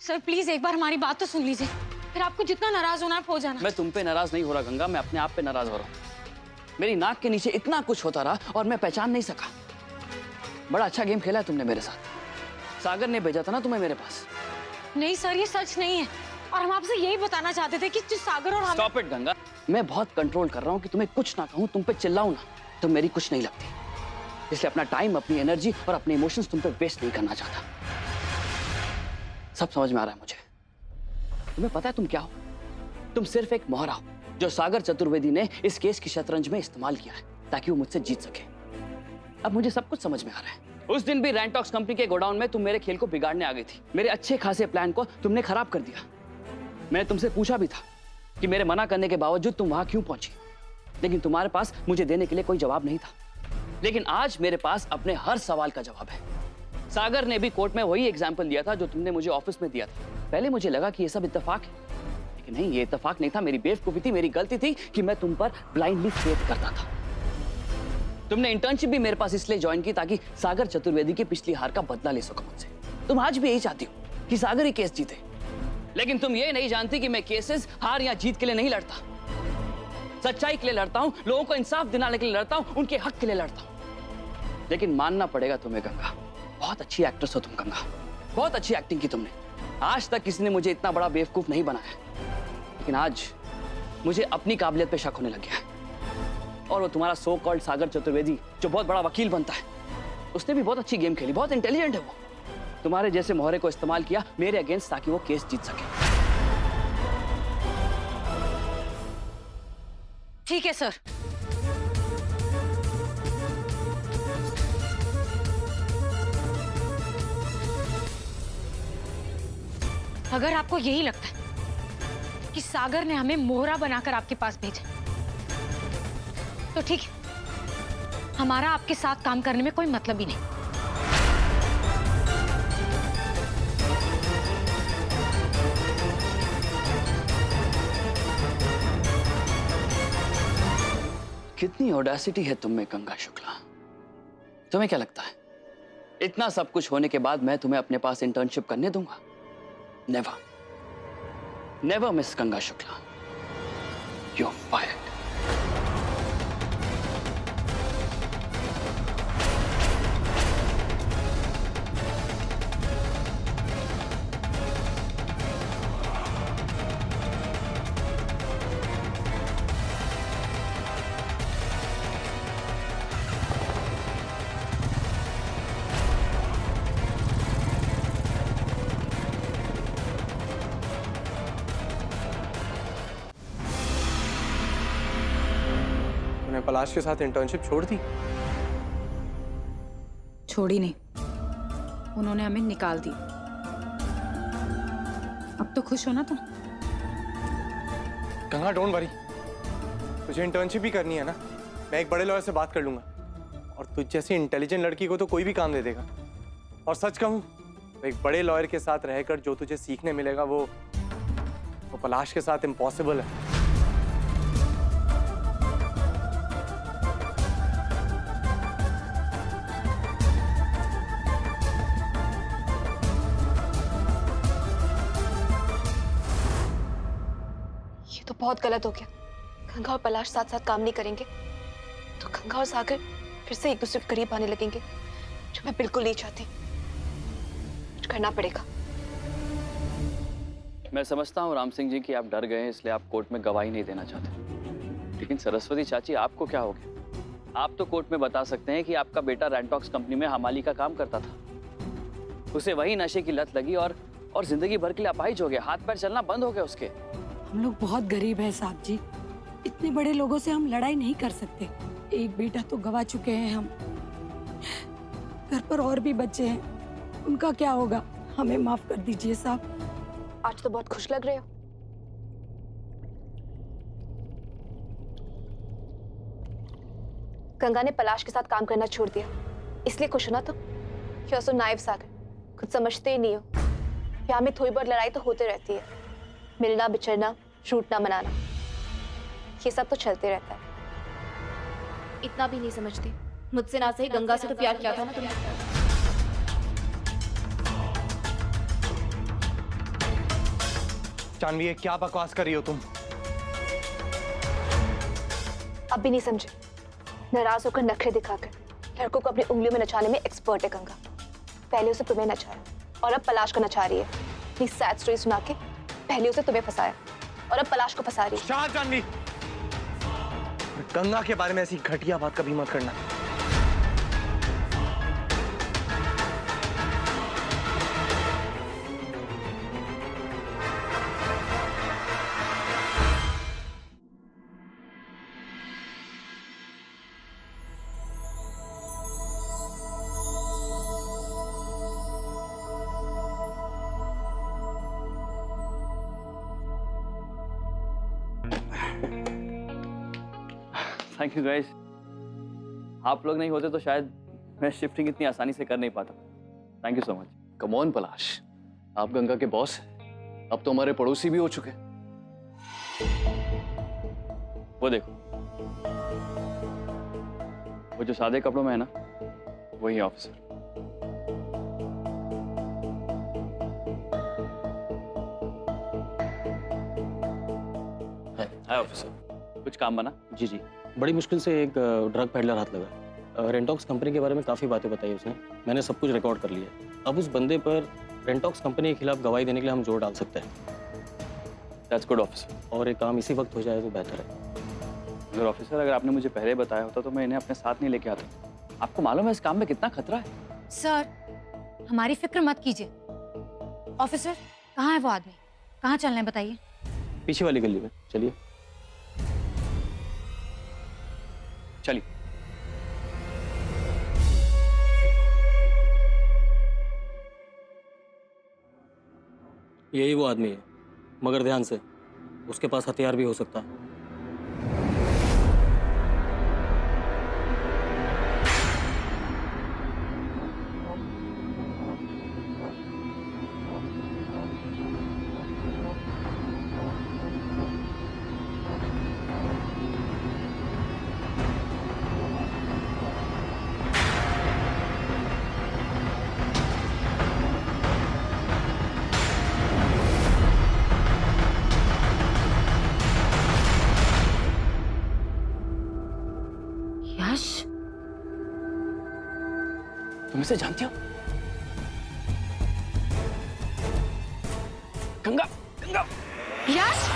Sir please एक बार हमारी बात तो सुन लीजिए, फिर आपको जितना नाराज होना हो जाना। मैं तुम पे नाराज नहीं हो रहा गंगा, मैं अपने आप पे नाराज हो रहा हूँ। मेरी नाक के नीचे इतना कुछ होता रहा और मैं पहचान नहीं सका। बड़ा अच्छा गेम खेला है तुमने मेरे साथ। सागर ने भेजा था ना तुम्हें मेरे पास। नहीं सर, ये सच नहीं है और हम आपसे यही बताना चाहते थे कि जो सागर और हम। स्टॉप इट गंगा, मैं बहुत कंट्रोल कर रहा हूँ कि तुम्हें कुछ ना कहूँ, तुम पे चिल्लाऊं ना तो मेरी कुछ नहीं लगती। इसलिए अपना टाइम, अपनी एनर्जी और अपने इमोशंस तुम पे वेस्ट नहीं करना चाहता। सब समझ में आ रहा है मुझे। तुम्हें पता है तुम क्या हो? तुम सिर्फ एक मोहरा हो जो सागर चतुर्वेदी ने इस केस की शतरंज में इस्तेमाल किया है ताकि वो मुझसे जीत सके। अब मुझे सब कुछ समझ में आ रहा है। उस दिन भी रैंटॉक्स कंपनी के गोडाउन में तुम मेरे खेल को बिगाड़ने आ गई थी। मेरे अच्छे खासे प्लान को तुमने खराब कर दिया। मैंने तुमसे पूछा भी था कि मेरे मना करने के बावजूद तुम वहां क्यों पहुंची, लेकिन तुम्हारे पास मुझे देने के लिए कोई जवाब नहीं था। लेकिन आज मेरे पास अपने हर सवाल का जवाब है। सागर ने भी कोर्ट में वही एग्जाम्पल दिया था जो तुमने मुझे ऑफिस में दिया था। पहले मुझे लगा कि ये सब इत्तेफाक है, लेकिन नहीं, ये इत्तेफाक नहीं था। मेरी बेवकूफी थी, मेरी गलती थी कि मैं तुम पर ब्लाइंडली फेथ करता था। तुमने इंटर्नशिप भी मेरे पास इसलिए ज्वाइन की ताकि सागर चतुर्वेदी की पिछली हार का बदला ले सको मुझसे। तुम आज भी यही चाहती हो कि सागर ही केस जीते, लेकिन तुम ये नहीं जानती कि मैं केसेस हार या जीत के लिए नहीं लड़ता। सच्चाई के लिए लड़ता हूं, लोगों को इंसाफ दिलाने के लिए लड़ता हूं, उनके हक के लिए लड़ता हूं। लेकिन मानना पड़ेगा तुम्हें गंगा, बहुत अच्छी एक्ट्रेस हो तुम गंगा, बहुत अच्छी एक्टिंग की तुमने। आज तक किसी ने मुझे इतना बड़ा बेवकूफ नहीं बनाया, लेकिन आज मुझे अपनी काबिलियत पे शक होने लग गया है। और वो तुम्हारा सो कॉल्ड सागर चतुर्वेदी जो बहुत बड़ा वकील बनता है, उसने भी बहुत अच्छी गेम खेली, बहुत इंटेलिजेंट है वो। तुम्हारे जैसे मोहरे को इस्तेमाल किया मेरे अगेंस्ट ताकि वो केस जीत सके। ठीक है सर, अगर आपको यही लगता है कि सागर ने हमें मोहरा बनाकर आपके पास भेजा तो ठीक है, हमारा आपके साथ काम करने में कोई मतलब ही नहीं। कितनी ऑडेसिटी है तुम में गंगा शुक्ला। तुम्हें क्या लगता है इतना सब कुछ होने के बाद मैं तुम्हें अपने पास इंटर्नशिप करने दूंगा? Never, never miss Ganga Shukla, you are fired. Palash के साथ इंटर्नशिप छोड़ दी? छोड़ी नहीं, उन्होंने हमें निकाल दी। अब तो खुश हो ना तुम? गंगा डोंट वरी, तुझे इंटर्नशिप भी करनी है ना, मैं एक बड़े लॉयर से बात कर लूंगा और तुझ जैसी इंटेलिजेंट लड़की को तो कोई भी काम दे देगा। और सच कहूं तो एक बड़े लॉयर के साथ रहकर जो तुझे सीखने मिलेगा वो पलाश के साथ इम्पॉसिबल है। तो बहुत गलत हो गया। गंगा और पलाश साथ साथ काम नहीं करेंगे तो गंगा और सागर फिर से एक दूसरे के करीब आने लगेंगे, जो मैं बिल्कुल नहीं चाहती। कुछ करना पड़ेगा। मैं समझता हूँ राम सिंह जी कि आप डर गए हैं इसलिए आप कोर्ट में गवाही नहीं देना चाहते, लेकिन सरस्वती चाची आपको क्या हो गया? आप तो कोर्ट में बता सकते हैं कि आपका बेटा रैंटॉक्स कंपनी में हमाली का काम करता था, उसे वही नशे की लत लगी और जिंदगी भर के लिए अपाहिज हो गया, हाथ पैर चलना बंद हो गया उसके। हम लोग बहुत गरीब हैं साहब जी, इतने बड़े लोगों से हम लड़ाई नहीं कर सकते। एक बेटा तो गवा चुके हैं हम, घर पर और भी बच्चे हैं, उनका क्या होगा? हमें माफ कर दीजिए साहब। आज तो बहुत खुश लग रहे हो। गंगा ने पलाश के साथ काम करना छोड़ दिया, इसलिए खुश हो ना तुम? यू आर सो नाइव सागर, कुछ समझते ही नहीं हो। यहाँ में थोड़ी बहुत लड़ाई तो होती रहती है, मिलना बिछड़ना, छूटना मनाना, ये सब तो चलते रहता है। इतना भी नहीं समझती। मुझसे ना सही गंगा से तो प्यार किया था ना तुमने। जानवी, ये क्या बकवास कर रही हो तुम? अब भी नहीं समझे? नाराज होकर नखरे दिखाकर लड़कों को अपनी उंगलियों में नचाने में एक्सपर्ट है गंगा। पहले उसे तुम्हें नचाया और अब पलाश को नचा रही है। अपनी सैड स्टोरी सुना के पहले उसे तुम्हें फंसाया और अब पलाश को फंसा रही है। शाह जानवी, गंगा के बारे में ऐसी घटिया बात कभी मत करना। Thank you guys. आप लोग नहीं होते तो शायद मैं शिफ्टिंग इतनी आसानी से कर नहीं पाता। Thank you so much. Come on Palash, आप गंगा के बॉस हैं, अब तो हमारे पड़ोसी भी हो चुके हैं। वो देखो, वो जो सादे कपड़ों में है ना, वही ऑफिसर। हाय ऑफिसर, कुछ काम बना? जी जी, बड़ी मुश्किल से एक ड्रग पेडलर हाथ लगा। रेंटॉक्स कंपनी के बारे में काफ़ी बातें बताई उसने। मैंने सब कुछ रिकॉर्ड कर लिया। अब उस बंदे पर रेंटॉक्स कंपनी के खिलाफ गवाही देने के लिए हम जोर डाल सकते हैं। That's good officer. और एक काम इसी वक्त हो जाए तो बेहतर है। अगर ऑफिसर, अगर आपने मुझे पहले बताया होता तो मैं इन्हें अपने साथ नहीं लेके आता। आपको मालूम है इस काम में कितना खतरा है? सर, हमारी फिक्र मत कीजिए। ऑफिसर, कहाँ है वो आदमी? कहाँ चलना है बताइए। पीछे वाली गली में चलिए। चलिए। यही वो आदमी है, मगर ध्यान से, उसके पास हथियार भी हो सकता है। यश, तुम इसे जानती हो? गंगा, गंगा। यश!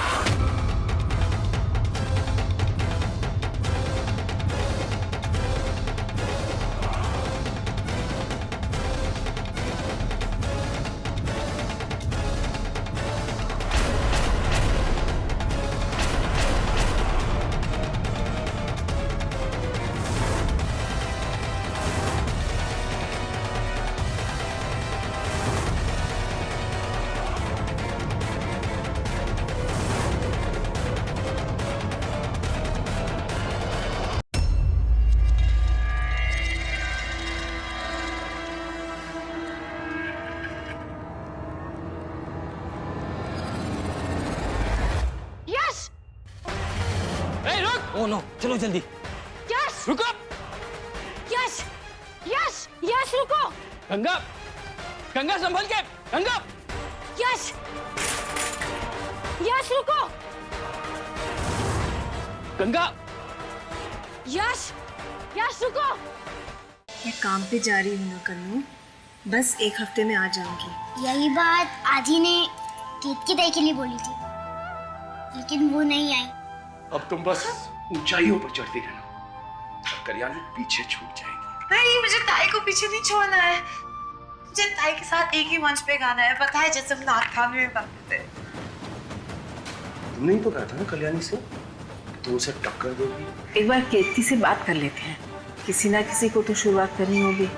ओह नो, चलो जल्दी। यश! रुको! यश! यश! यश रुको! गंगा, गंगा संभल के! गंगा! यश! यश रुको! गंगा! यश! यश रुको! मैं काम पे जा रही हूँ ना कन्नू, बस एक हफ्ते में आ जाऊंगी। यही बात आजी ने गीत की तय के लिए बोली थी, लेकिन वो नहीं आई। अब तुम बस ऊंचाइयों पर चढ़ती रहना, कल्याणी पीछे छूट जाएगी। नहीं, मुझे ताई को पीछे नहीं छोड़ना है। मुझे ताई के साथ एक ही मंच पे गाना है, पता है, जैसे हम नाथ खाने में गाते थे। तुमने ही तो कहा था ना कल्याणी से तुम उसे टक्कर दोगी। एक बार कीर्ति से बात कर लेते हैं, किसी ना किसी को तो शुरुआत करनी होगी।